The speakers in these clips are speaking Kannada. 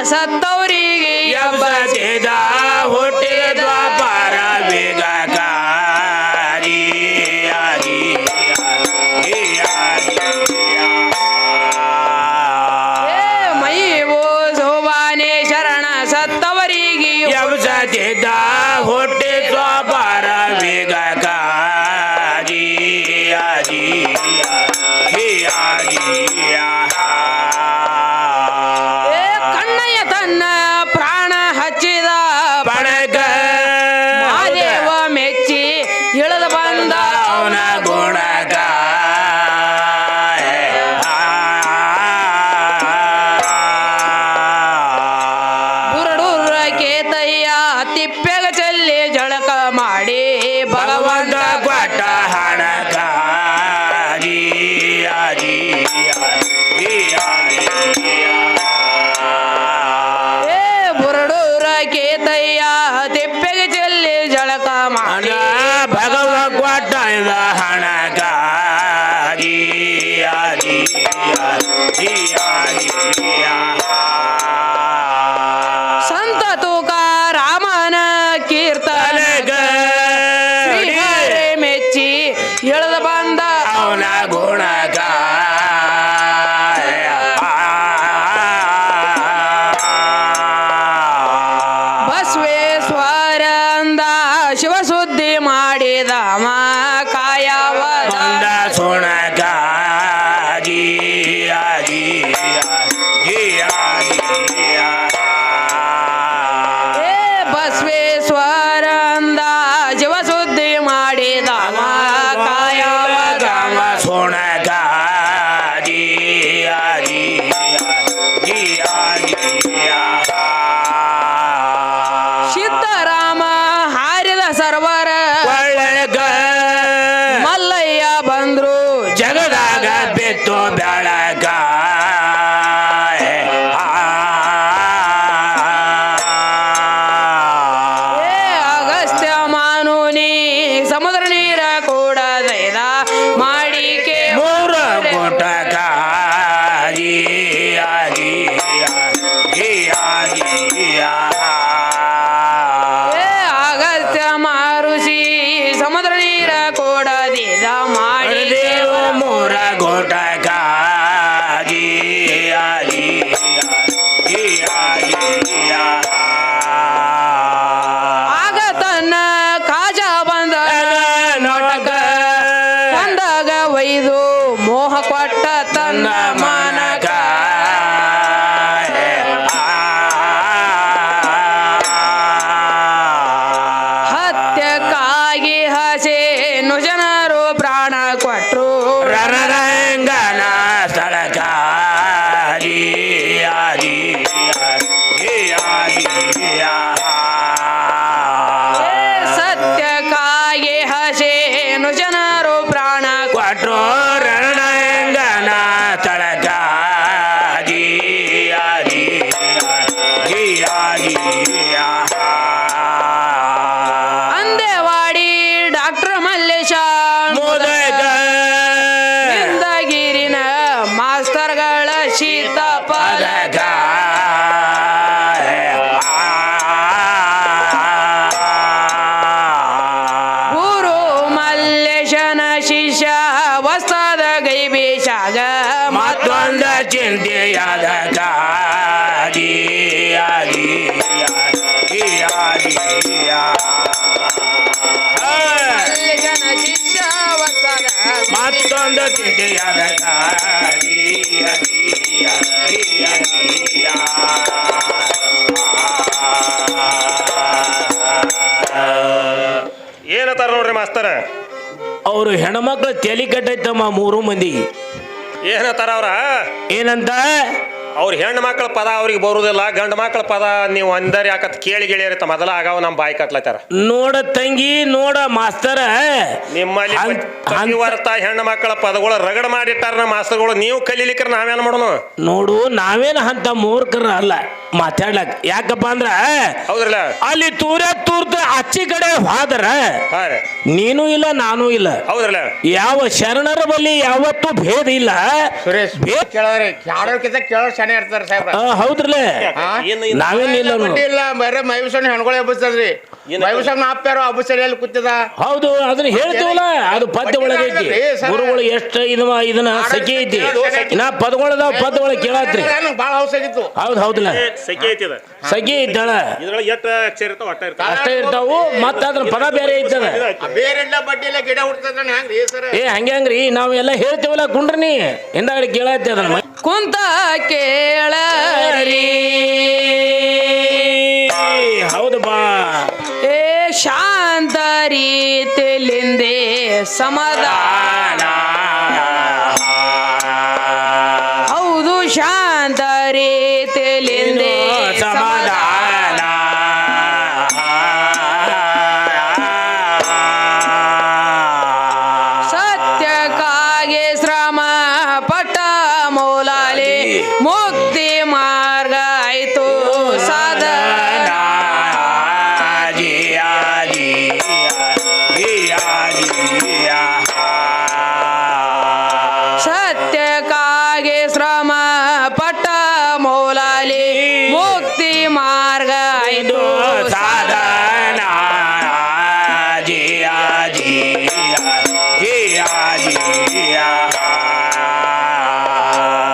ಸತ್ತವರಿಗೆ ಎಬ್ಬಸಿದ ಹುಟ್ಟಿದ ದ್ವಾಪರ ಮೈವು ಶೋಭಾನೆ ಶರಣ ಸತ್ತವರಿಗೆ ಎಬ್ಬಸಿದ ಹುಟ್ಟಿ ದ್ವಾಪರ ಕಣ್ಣಯ್ಯ ತನ್ನ ಪ್ರಾಣ ಹಚ್ಚಿದ ಪಣಕ ಮಹಾದೇವ ಮೆಚ್ಚಿ ಇಳಿದು ಬಂದ ಅವನ ಗುಣಕ ಬುರಡೂರ ಕೇತಯ್ಯ ತಿಪ್ಪೆಗ ಚೆಲ್ಲಿ ಜಳಕ ಮಾಡಿ ಭಗವಂತ ಕೊಟ್ಟ ಹಣಕ ಬುರಡೂರ ಕೇತಯ್ಯ ತಿಪ್ಪೆಗೆ ಚೆಲ್ಲಿ ಜಳಕ ಮಾಡಿ ಭಗವ ಕೊಟ್ಟ ಹಣಕ ಸಂತ ತುಕಾರಾಮನ ಕೀರ್ತನ ಶ್ರೀಹರಿ ಮೆಚ್ಚಿ ಇಳಿದು ಬಂದ ಅವನ ಗುಣಕ ಬಸವೇಶ್ವರ ಅಂದ ಶಿವಸುದ್ದಿ ಮಾಡಿದ ಕಾಯವ ಬಂದ ಸುಣಕ ಬಸವೇಶ್ವರ ಅಂದ ಶಿವಸುದ್ದಿ ಮಾಡಿದ ಕಾಯವ ಗಮ ಸುಣಕ ಸಿದ್ದರಾಮ ಹಾರಿದ ಸರ್ವರ ಒಳಗ ಮಲ್ಲಯ್ಯ ಬಂದ್ರು ಜಗದಾಗ ಬಿತ್ತು ಬೆಳಕ ಅಗಸ್ತ್ಯ ಮಾನುನಿ ಸಮುದ್ರ ನೀರ ಕೂಡ ದೈದ ಮಾಡಿಕೆ ಮೂರು ಗುಟಕ ಅಗಸ್ತ್ಯ ಮಾರುಷಿ ಸಮುದ್ರ ನೀರ ಕೂಡ ದೈದ ಮಾಡಿ ದೇವ ಮೂರ ಗುಟಕ ಆಗ ತನ್ನ ಕಾಜ ಬಂದ ನೋಟಕ ಕಂದಾಗ ಒಯ್ದು ಮೋಹ ಕೊಟ್ಟ ತನ್ನ ಮಾನಕ ಹತ್ಯಕ್ಕಾಗಿ ಹಸೇನು ಜನರು ಪ್ರಾಣ ಕೊಟ್ರು ರಣರಂಗನ ಸ್ಥಳಕ ಸತ್ಯಕ್ಕಾಗಿ ಹಸೇನು ಜನರು ಪ್ರಾಣ ಕೊಟ್ರು ರಣರಂಗನ ಸ್ಥಳಕ ಅಂದೇವಾಡಿ ಡಾಕ್ಟರ್ ಮಲ್ಲೇಶ ಮುದಕ ಹಿಂದಗಿರಿನ ಮಾಸ್ತರ್ಗಳ ಶೀತ ಪದಕ ಗುರು ಮಲ್ಲೇಶನ ಶಿಷ್ಯ ವಸ್ತಾದ ಗೈಬೇಶಾಗ ಮತ್ತೊಂದ ಚಿಂತೆಯಾದ ಮಲ್ಲೇಶನ ಶಿಷ್ಯ ವಸ್ತಾದ ಮತ್ತೊಂದು ಚಿಂತೆಯಾದ ಏನತ್ತಾರ ನೋಡ್ರಿ ಮಾಸ್ತರ ಅವರು ಹೆಣ್ಮಕ್ಳು ತಲೆ ಕಟ್ಟೈತಮ್ಮ ಮೂರು ಮಂದಿಗೆ ಏನತ್ತಾರ ಅವ್ರ ಏನಂತ ಅವ್ರ ಹೆಣ್ಣು ಮಕ್ಕಳ ಪದ ಅವ್ರಿಗೆ ಬರುದಿಲ್ಲ ಗಂಡು ಮಕ್ಕಳ ಪದ ನೀವು ಅಂದರ್ ಯಾಕತ್ ಕೇಳಿ ಗೆಳೆಯರಿತ ಮೊದಲ ಆಗಾವ್ ನಮ್ಮ ಬಾಯಿ ಕಟ್ಲತ್ತಾರ ನೋಡ ತಂಗಿ ನೋಡ ಮಾಸ್ತರ ನಿಮ್ಮಲ್ಲಿ ಕಲಿವರ್ತ ಹೆಣ್ಣು ಮಕ್ಕಳ ಪದಗಳು ರಗಡ ಮಾಡಿಟ್ಟಾರ ನಮ್ಮ ಮಾಸ್ತರ್ಗಳು ನೀವು ಕಲೀಲಿಕ್ರ ನಾವೇನು ಮಾಡೋಣ ನೋಡು ನಾವೇನು ಅಂತ ಮೂರ್ಖರ ಅಲ್ಲ ಮಾತಾಡ್ಲಕ್ ಯಾಕಪ್ಪ ಅಂದ್ರ ಹೌದ್ರಲ್ಲ ಅಲ್ಲಿ ತೂರ್ತ ಆಚಿ ಕಡೆ ಹೋದ್ರ ಹಾ ರೀ ನೀನು ಇಲ್ಲ ನಾನು ಇಲ್ಲ ಹೌದ್ರಲ್ಲ ಯಾವ ಶರಣರ ಬಳಿ ಯಾವತ್ತೂ ಭೇದ ಇಲ್ಲ ಸುರೇಶ್ ಕೇಳೋರಿ ಕೇಳೋರ್ಕಿಂತ ಕೇಳೋರ್ ಶಾನೆ ಇರ್ತಾರ ಸಾಹೇಬ್ರ ಹೌದ್ರಲ್ಲ ನಾವೇನಿಲ್ಲ ಬಡ್ಡಿ ಇಲ್ಲ ಬರೀ ಮೈಬಸಣ್ಣ ಹೆಣ್ಗಳು ಹಬ್ಬಸ್ತದ್ರಿ ಮೈಬಸಣ್ಣ ಅಪ್ಪ್ಯಾರೋ ಹಬ್ಬಸರಿ ಎಲ್ಲಿ ಕೂತಿದ ಹೌದು ಅದನ್ನ ಹೇಳ್ತೀವಲ್ಲ ಅದು ಪದ್ಯ ಒಳಗೆ ಐತಿ ಗುರುಗಳು ಎಷ್ಟು ಇದನ್ನ ಸಖಿ ಐತಿ ನಾ ಪದಗಳದಾವ ಪದ ಒಳಗೆ ಕೇಳತ್ರಿ ಬಾಳ ಹೌಸ್ ಆಗಿತ್ತು ಹೌದ್ ಹೌದಲ್ಲ ಸೆಕೆ ಐತಿ ಅದ ಸಖಿ ಐತಳ ಇದ್ರೊಳಗೆ ಎಷ್ಟು ಅಕ್ಷರ ಇರ್ತಾವ ಅಟ್ಟ ಇರ್ತಾವ ಅಷ್ಟೇ ಇರ್ತಾವು ಮತ್ತ ಅದ್ರ ಪದ ಬೇರೆ ಐತದ ಬೇರೆ ಬಡ್ಡಿ ಇಲ್ಲ ಗಿಡ ಹುಡ್ತದ ಹೆಂಗ್ರಿ ಸರ್ ಹಂಗ್ರಿ ನಾವೆಲ್ಲ ಹೇಳ್ತೀವಲ್ಲ ಕುಂಡ್ರಿ ಹಿಂದಾಗಡೆ ಕೇಳತ್ತೆ ಅದನ್ನ ಕುಂತ ಕೇಳರಿ ಹೌದು ಬಾ ಏ ಶಾಂತ ರೀತಿಲಿಂದೆ ಸಮಾಧಾನ ಹೌದು ಶಾಂತ ರೀತಿಲಿಂದೆ ಸಮಾಧಾನ ಸತ್ಯಕ್ಕಾಗಿ ಶ್ರಮ ಪಟ್ಟ ಮೌಲಾಲಿ ಮುಕ್ತಿ ಮಾರ್ಗ ಆಯ್ತು ಸಾಧನ ಸತ್ಯಕ್ಕಾಗಿ ಶ್ರಮ ಪಟ್ಟ ಮೌಲಾಲಿ ಮುಕ್ತಿ ಮಾರ್ಗ ಆಯ್ತು ಸಾಧನ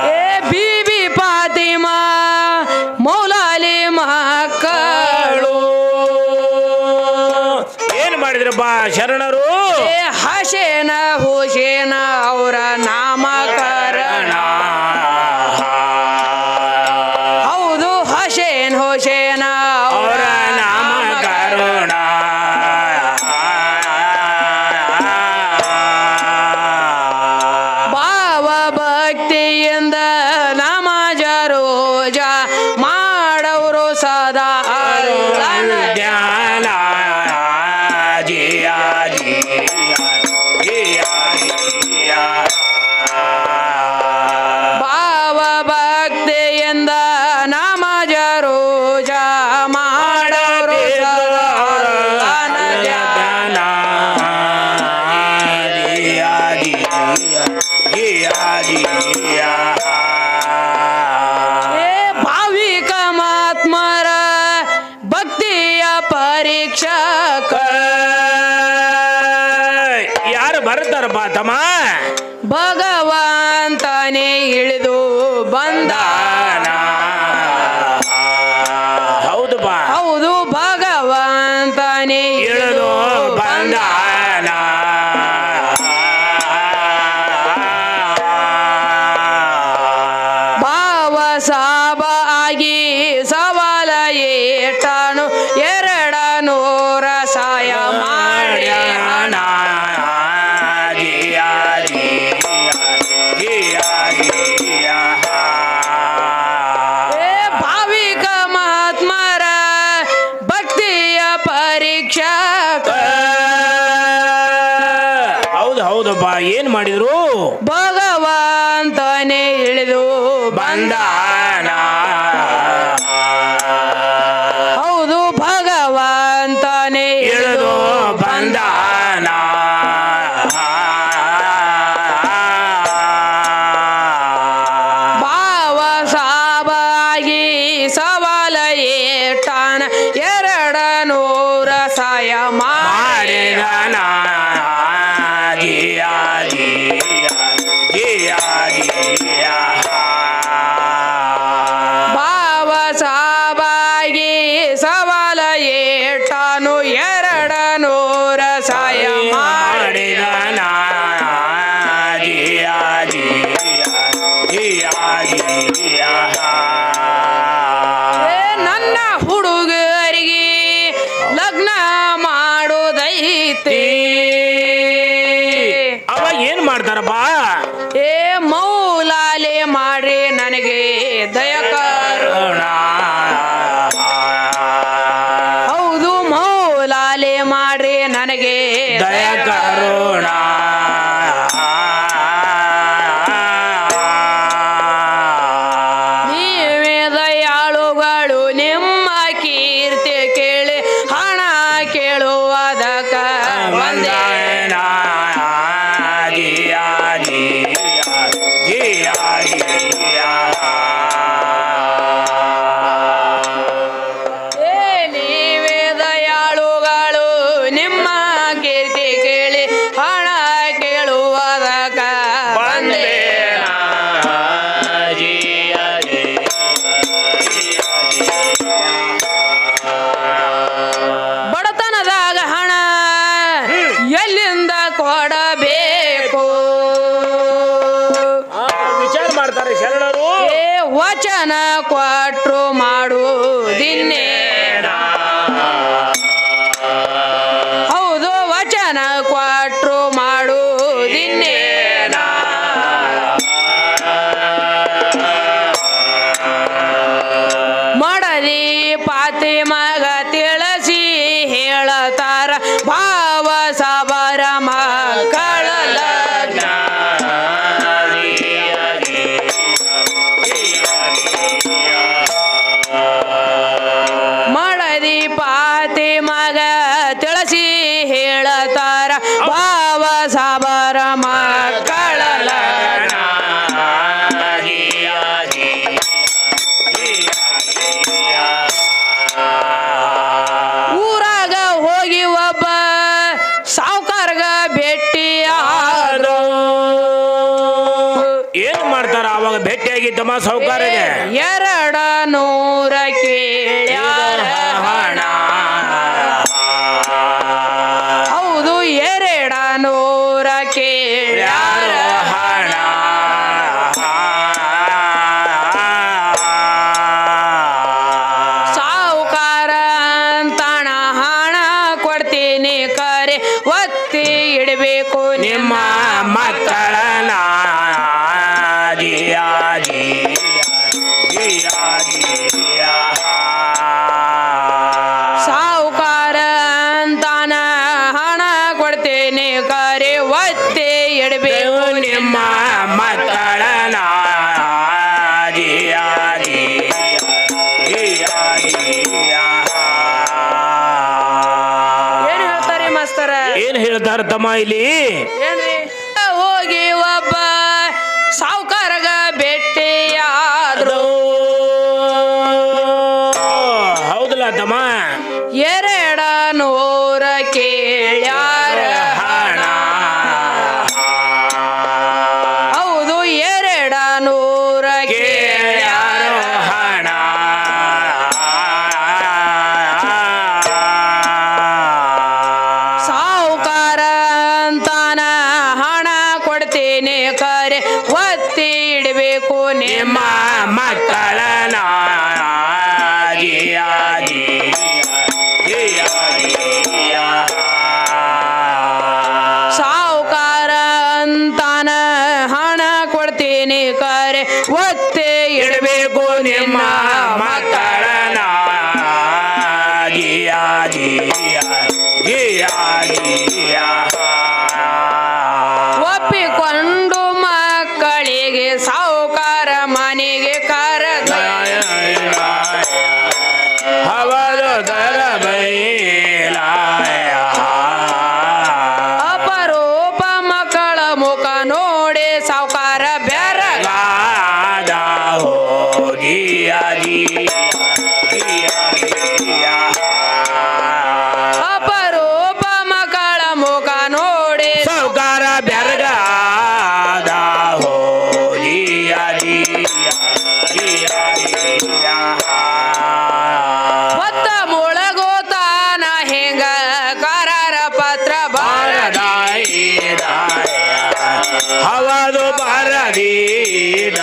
ಏ ಬೀಬಿ ಫಾತಿಮಾ ಮೌಲಾಲಿ ಮಕ್ಕಳು ಏನ್ ಮಾಡಿದ್ರಪ್ಪ ಶರಣರು ಏ ಹಸೇನ ಹುಸೇನ ಅವರ ನಾಮಕರಣ ಹೌದು ಹಸೇನ್ ಹುಸೇನ ಅವರ ನಾಮಕರಣ ಭಾವ ಭಕ್ತಿಯಿಂದ ನಮಾಜ ರೋಜ ಮಾಡವರು ಸದಾ ಅರುಳನ ಧ್ಯಾನ ಭಾವ ಭಕ್ತಿಯಿಂದ ನಮಾಜ ರೋಜ ಮಾಡವರು ಸದಾ ಅರುಳನ ಧ್ಯಾನ. ಏ ಭಾವಿಕ ಮಾತ್ಮರ ಭಕ್ತಿಯ ಪರೀಕ್ಷಕ ಯಾರು ಬರ್ತಾರಪ್ಪ ತಮ್ಮ ಭಗವಂತನೇ ಇಳಿದು ಬಂದ ಹೌದು ಬಾ ಹೌದು ಭಗವಂತನೇ ಇಳಿದು ಬಂದ ಭಾವ ಸಾಬ ಆಗಿ ಸವಾಲ ಏಟಾನು 200 ಸಾಯ ಮಾಡಿ ಹಣ ಏ ಭಾವಿಕ ಮಹಾತ್ಮರ ಭಕ್ತಿಯ ಪರೀಕ್ಷಕ ಹೌದಪ್ಪ ಏನ್ ಮಾಡಿದ್ರು ಭಗವಂತನೇ ಇಳಿದು ಬಂದ ಹೌದು ಭಗವಂತನೇ ಇಳಿದು ಬಂದ ಭಾವ ಸಾಬಾಗಿ ಸವಾಲ ಏಟಾನ 200 ಸಾಯ ಮಾಡಿದ ಭಾವ ಸಾಬಾಗಿ ಸವಾಲ ಏಟಾನು 200 ಸಾಯ ಮಾಡಿದ ಏ ನನ್ನ ಹುಡುಗರಿಗೆ ಲಗ್ನ ಮಾಡೋದೈತಿ ಅವ ಏನ್ ಮಾಡ್ತಾರಪ್ಪ ಏ ಮೌಲಾಲೆ ಮಾಡ್ರಿ ನನಗೆ ದಯಕರುಣ ಹೌದು ಮೌಲಾಲೆ ಮಾಡ್ರಿ ನನಗೆ ದಯಕರುಣ ನೀವೇ ದಯಾಳುಗಳು ವಚನ ಕೊಟ್ರು ಮಾಡುವುದಿನ್ನೇನ ಹೌದು ವಚನ ಕೊಟ್ರು ಮಾಡುವುದಿನ್ನೇನ ಮಡದಿ ಪಾತಿ ಮಗ ತಿಳಿಸಿ ಹೇಳತಾರ ಭಾವ ಸಬರ ಮಕ್ಕಳ ಲಗ್ನ ಮಡದಿ ಪಾತಿ ಮಗ ತಿಳಿಸಿ ಹೇಳತಾರ ಭಾವ ಸಬರ ಮಕ್ಕಳ ಲಗ್ನ ಊರಾಗ ಹೋಗಿ ಒಬ್ಬ ಸಾವುಕಾರಗ ಭೇಟಿಯಾದ್ರು ಏನ್ ಮಾಡ್ತಾರ ಅವಾಗ ಭೇಟಿಯಾಗಿದ್ದಮ್ಮ ಸಾವುಕಾರಿಗೆ 200 ಕೇಳ್ಯಾರ ಹಣ ಹೌದು 200 ಕೇಳ್ಯಾರ ಹಣ ಸಾವುಕಾರ ಅಂತಾಣ ಹಣ ಕೊಡ್ತೀನಿ ಕರೆ ಒತ್ತಿ ಇಡಬೇಕು ನಿಮ್ಮ ಮಕ್ಕಳನ ಸಾವುಕಾರ ಅಂತಾನ ಹಣ ಕೊಡ್ತೀನಿ ಕರೆ ಒತ್ತಿ ಇಡಬೇಕು ನಿಮ್ಮ ಮಕ್ಕಳನ ಏನ್ ಹೇಳ್ತಾರೆ ಮಾಸ್ತರ ಏನ್ ಹೇಳ್ತಾರ ತಮ್ಮ ಇಲ್ಲಿ ಏನ್ರಿ ಹೋಗಿ ಒಬ್ಬ ಸಾವುಕಾರಗ ಭೇಟಿಯಾದ್ರು ಹೌದಲ್ಲ ತಮ್ಮ 200 ಕೇಳ್ಯಾರ ಹಣ ಹೌದು 200 ಕೇಳ್ಯಾರ ಹಣ ಸಾವುಕಾರ ಅಂತಾನ ಹಣ ಕೊಡ್ತೀನಿ ಕರೆ ಒತ್ತಿ ಇಡಬೇಕು ನಿಮ್ಮ ಮಕ್ಕಳನ ಸಾವುಕಾರ ಅಂತಾನ ಹಣ ಕೊಡ್ತೀನಿ ಕರೆ ಒತ್ತಿ ಇಡಬೇಕು ನಿಮ್ಮ ಮಕ್ಕಳನ ಒಪ್ಪಿಕೊಂಡು ಮಕ್ಕಳಿಗೆ ಸಾವುಕಾರ ಮನೆಗೆ ಕರೆದ ಅಪರೂಪ ಮಕ್ಕಳ ಮುಖ ನೋಡಿ ಸಾವುಕಾರ ಬೆರಗ ಅಪರೂಪ ಮಕ್ಕಳ ಮುಖ ನೋಡಿ ಸಾವುಕಾರ ಬೆರಗ ಹೊತ್ತ ಮುಳಗೋತಾನ ಹೆಂಗ ಕರಾರ ಪತ್ರ ಬಾರದ ಹವದು ಬರದೀಡ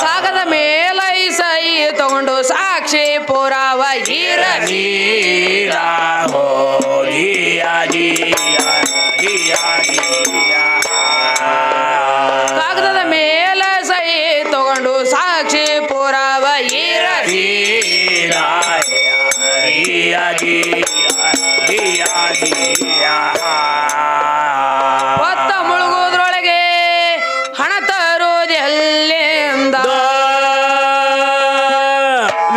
ಕಾಗದ ಮೇಲೈ ಸಹಿ ತಗೊಂಡು ಸಾಕ್ಷಿ ಪುರಾವ ಇರಲಿ ಕಾಗದದ ಮೇಲ ಸಹಿ ತಗೊಂಡು ಸಾಕ್ಷಿ ಪುರಾವ ಇರಲಿ ಹೊತ್ತ ಮುಳುಗುದ್ರೊಳಗೆ ಹಣ ತರುವುದೆಲ್ಲಿಂದ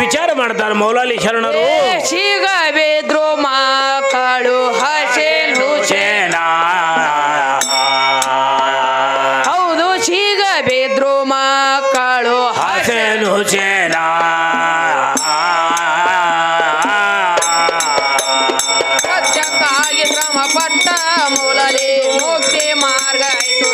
ವಿಚಾರ ಮಾಡ್ತಾರ ಮೌಲಾಲಿ ಶರಣರು ಶೀಗ ಬಿದ್ರು ಮಕ್ಕಳು ಹಸೇನ್ ಹುಸೇನ ಹೌದು ಶೀಗ ಬಿದ್ರು ಮಕ್ಕಳು ಹಸೇನ್ ಹುಸೇನ ಸತ್ಯಕ್ಕಾಗಿ ಶ್ರಮ ಪಟ್ಟ ಮೂಲಲಿ ಮುಕ್ತಿ ಮಾರ್ಗ ಆಯ್ತು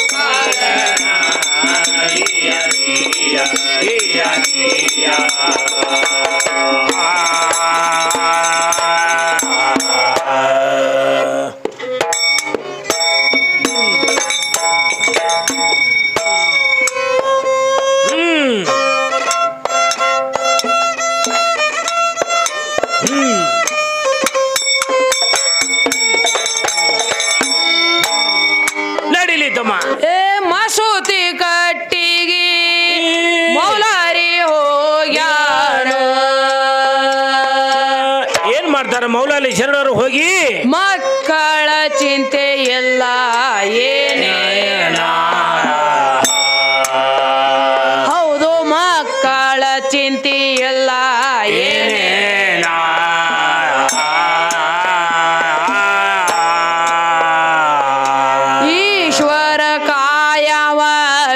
ಶರಣರು ಹೋಗಿ ಮಕ್ಕಳ ಚಿಂತೆ ಎಲ್ಲ ಏನೇನ ಹೌದು ಮಕ್ಕಳ ಚಿಂತೆ ಎಲ್ಲ ಏನೇನ ಈಶ್ವರ ಕಾಯವ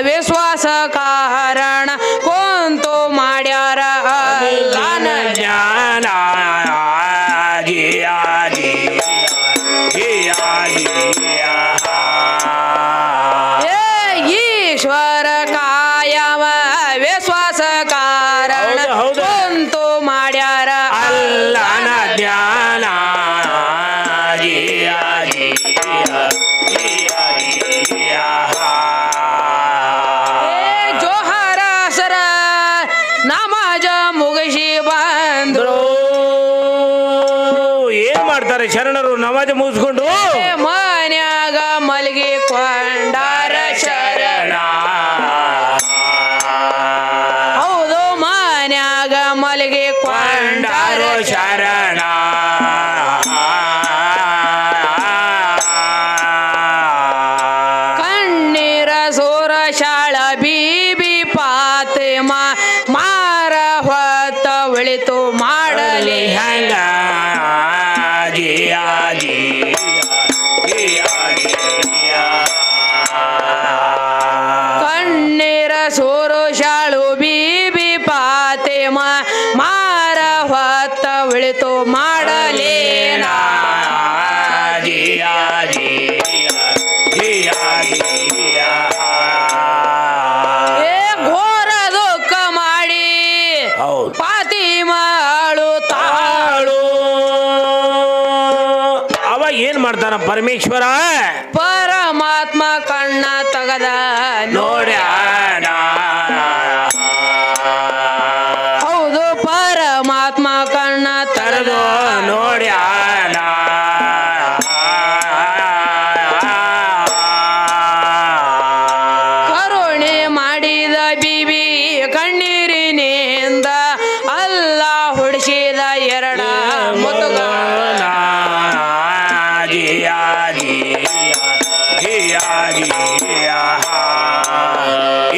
ವಿಶ್ವಾಸ ಕಾರಣ ಕುಂತು ಮಾಡ್ಯಾರ ಅಲ್ಲನ ಜ್ಞಾನ ಏ ಈಶ್ವರ ಕಾಯವ ವಿಶ್ವಾಸ ಕಾರಣ ಹೌದು, ಹೌದು. ಕುಂತು ಮಾಡ್ಯಾರ ಅಲ್ಲನ ಜ್ಞಾನ ಜೋಹರಸರ ನಮಾಜ ಮುಗಿಸಿ ಬಂದ್ರು ಏನ್ ಮಾಡ್ತಾರೆ ಶರಣರು ನಮಾಜ್ ಮುಗಿಸ್ಕೊಂಡು ಮನ್ಯಾಗ ಮಲಗಿ ಕೊಂಡಾರ ಶರಣ ಹೌದು ಮನ್ಯಾಗ ಮಲಗಿ ಕೊಂಡಾರ ಶರಣ ಕಣ್ಣೀರ ಸೋರ ಶಾಳ ಬೀಬಿ ಪಾತೆಮ ಮಾರ ಹೊತ್ತ ಒಳಿತು ಮಾಡಲಿ ಹೆಂಗ ಕಣ್ಣೀರ ಸೋರು ಶಾಳು ಬೀಬಿ ಪಾತೆಮ ಮಾರ ಹೊತ್ತ ಒಳಿತು ಮಾಡಲೇನ ಏ ಘೋರ ದುಃಖ ಮಾಡಿ ಹೌದು ಪಾತಿಮಾಳು ತಾಳು ಅವಾಗ ಏನ್ ಮಾಡ್ತಾನ ಪರಮೇಶ್ವರ ಪರಮಾತ್ಮ ಕಣ್ಣ ತಗದ ನೋಡ್ಯಾನ ಹೌದು ಪರಮಾತ್ಮ ಕಣ್ಣ ತರದು ತಗದ ನೋಡ್ಯಾನ ಕರುಣೆ ಮಾಡಿದ ಬಿಬಿ ಕಣ್ಣೀರಿನಿಂದ ಅಲ್ಲ ಹೊಡಿಸಿದ ಎರಡ ಮುತ್ತುಗಳ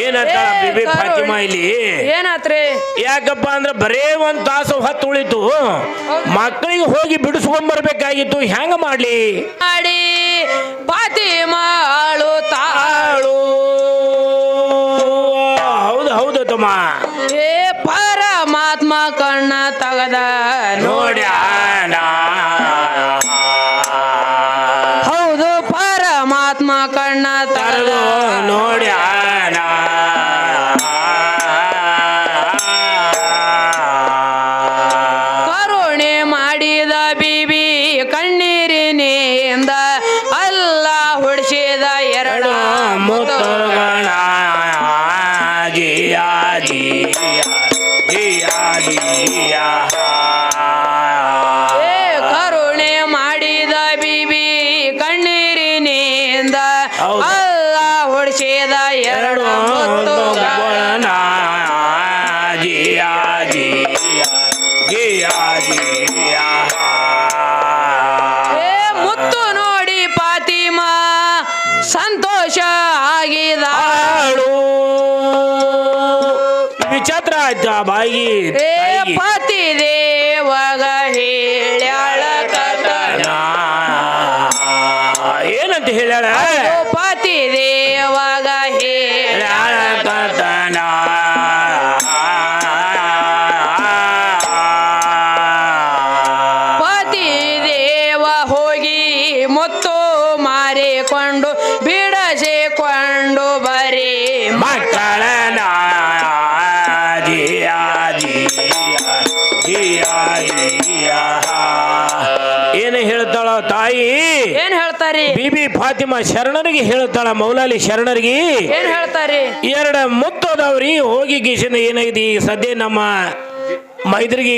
ಏನಂತ ಬಿಬಿ ಫಾತಿಮಾ ಇಲ್ಲಿ ಏನಾತ್ರಿ ಯಾಕಪ್ಪ ಅಂದ್ರೆ ಬರೇ ಒಂದ್ ತಾಸು ಹೊತ್ತು ಉಳಿತು ಮಕ್ಕಳಿಗೆ ಹೋಗಿ ಬಿಡಿಸ್ಕೊಂಡ್ ಬರ್ಬೇಕಾಗಿತ್ತು ಹೆಂಗ ಮಾಡ್ಲಿ ಮಾಡಿ ಪಾತಿಮಾಳು ತಾಳು ಹೌದು ಹೌದು ತಮ್ಮ ಏ ಪರಮಾತ್ಮ ಕಣ್ಣ ತಗದ ನೋಡ್ಯಾನ ಹೌದು ಪರಮಾತ್ಮ ಕಣ್ಣ ತಗದ ತರದು ನೋಡ್ಯಾನ ಕರುಣೆ ಮಾಡಿದ ಬಿಬಿ ಕಣ್ಣೀರಿನಿಂದ ಅಲ್ಲ ಹೊಡಿಸಿದ ಎರಡು ಮುತ್ತುಗಳ ಏ ಕರುಣೆ ಮಾಡಿದ ಬಿಬಿ ಕಣ್ಣೀರಿನಿಂದ ಹೌದು. ಅಲ್ಲ ಹೊಡಿಸಿದ ಎರಡು ಮುತ್ತುಗಳ ಏ ಮುತ್ತು ನೋಡಿ ಪಾತಿಮಾ ಸಂತೋಷ ಆಗಿದ ವಿಚಿತ್ರ ಆಯ್ತು ಆ ಬಾಯಿಗೆ ಏ ತಾಯಿಗೆ. ಪತಿ ದೇವಗ ಹೇಳ್ಯಾಳ ಕಥನ ಏನಂತ ಹೇಳ್ಯಾಳ ಪತಿ ದೇವಗ ಹೇಳ್ಯಾಳ ಕಥನ ಪತಿ ದೇವ ಹೋಗಿ ಮುತ್ತು ಮಾರಿಕೊಂಡು ಬಿಡಸಿಕೊಂಡು ಬರೀ ಮಕ್ಕಳನ ಏನು ಹೇಳ್ತಾಳ ತಾಯಿ ಏನ್ ಹೇಳ್ತಾರಿ ಬಿಬಿ ಫಾತಿಮಾ ಶರಣರಿಗೆ ಹೇಳ್ತಾಳ ಮೌಲಾಲಿ ಶರಣರಿಗೆ ಏನ್ ಹೇಳ್ತಾರಿ ಎರಡು ಮುತ್ತದವ್ರಿ ಹೋಗಿ ಗೀಸಿಂದ ಏನಾಗಿದೆ ಈ ಸದ್ಯ ನಮ್ಮ ಮೈದ್ರಿಗೆ